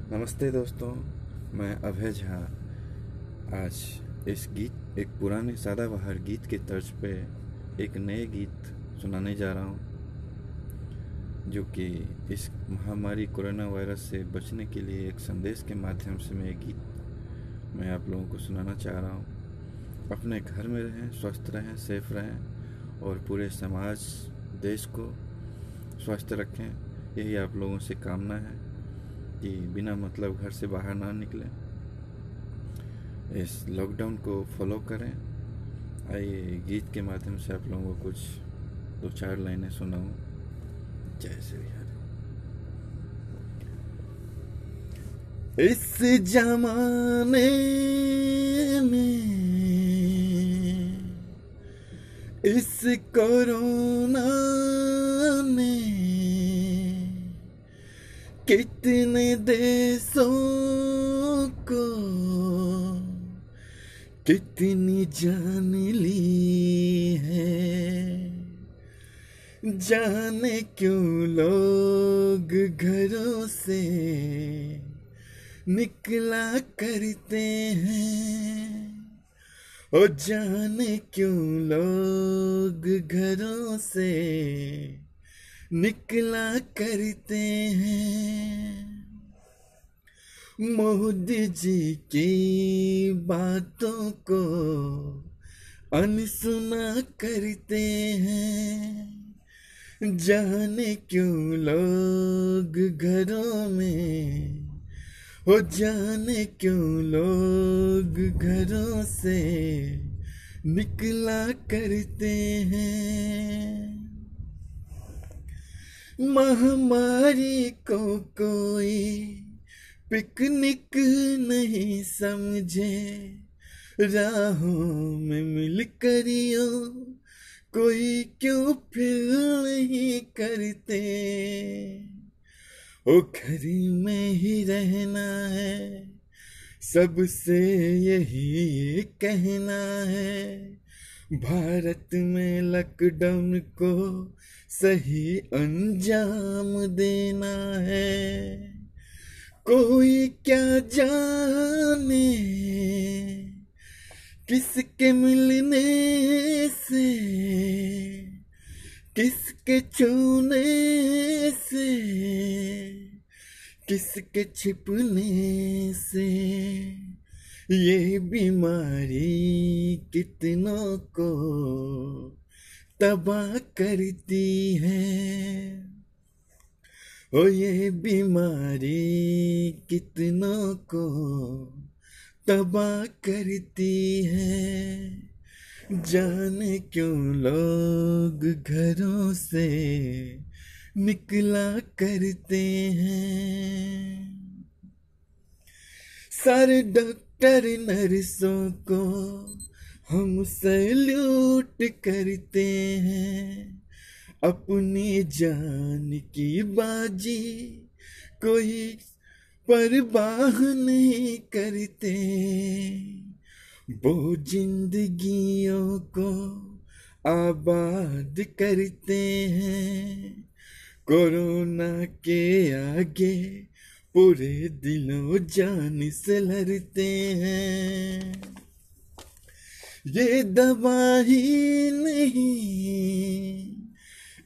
नमस्ते दोस्तों, मैं अभय झा। आज इस गीत एक पुराने सदाबहार गीत के तर्ज पे एक नए गीत सुनाने जा रहा हूँ, जो कि इस महामारी कोरोना वायरस से बचने के लिए एक संदेश के माध्यम से मैं गीत मैं आप लोगों को सुनाना चाह रहा हूँ। अपने घर में रहें, स्वस्थ रहें, सेफ रहें और पूरे समाज, देश को स्वस्थ रखें। यही आप लोगों से कामना है कि बिना मतलब घर से बाहर ना निकलें, इस लॉकडाउन को फॉलो करें। आइए गीत के माध्यम से आप लोगों को कुछ दो चार लाइनें सुनाऊं। जय श्री हरि। इस जमाने में, इस कोरोना ने कितने देशों को कितनी जान ली है। जाने क्यों लोग घरों से निकला करते हैं, ओ जाने क्यों लोग घरों से निकला करते हैं। मोदी जी की बातों को अनसुना करते हैं, जाने क्यों लोग घरों में, हो जाने क्यों लोग घरों से निकला करते हैं। महामारी को कोई पिकनिक नहीं समझे, राहों में मिल करियो कोई क्यों फिर नहीं करते। ओ घर में ही रहना है, सबसे यही कहना है। भारत में लॉकडाउन को सही अंजाम देना है। कोई क्या जाने किसके मिलने से, किसके छूने से, किसके छिपने से ये बीमारी कितनों को तबाह करती है। ओ ये बीमारी कितनों को तबाह करती है, जाने क्यों लोग घरों से निकला करते हैं। सारे डॉक्टर नर्सों को हम सैल्यूट करते हैं, अपनी जान की बाजी कोई परवाह नहीं करते। वो जिंदगियों को आबाद करते हैं, कोरोना के आगे पूरे दिलों जान से लड़ते हैं। ये दवा ही नहीं,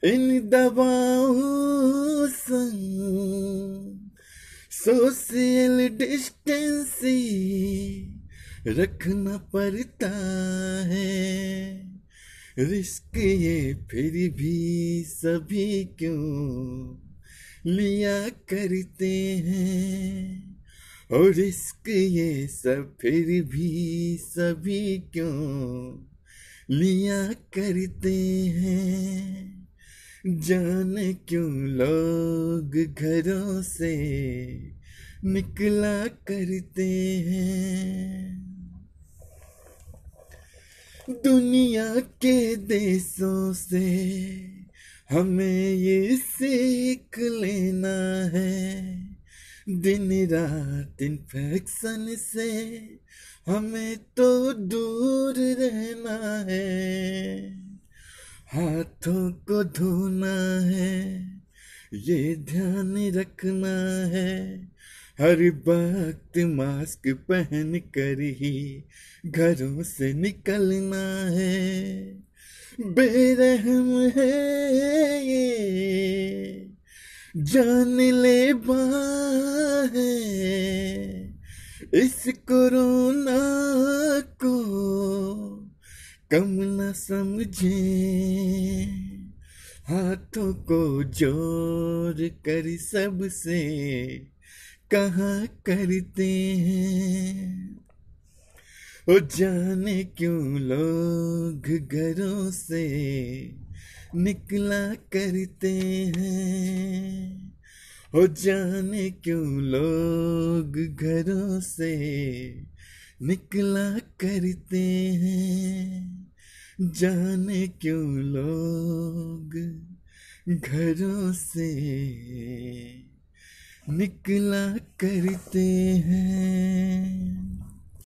इन दवाओं संग सोशल डिस्टेंसिंग रखना पड़ता है। रिस्क ये फिर भी सभी क्यों लिया करते हैं, और रिस्क ये सब फिर भी सभी क्यों लिया करते हैं, जाने क्यों लोग घरों से निकला करते हैं। दुनिया के देशों से हमें ये सीख लेना है, दिन रात इन्फेक्शन से हमें तो दूर रहना है। हाथों को धोना है, ये ध्यान रखना है, हर वक्त मास्क पहन कर ही घरों से निकलना है। बेरहम है ये जानलेवा है, इस कोरोना को कम न समझे। हाथों को जोड़ कर सबसे कहा करते हैं। ओ जाने क्यों लोग घरों से निकला करते हैं। ओ जाने क्यों लोग घरों से निकला करते हैं। जाने क्यों लोग घरों से निकला करते हैं।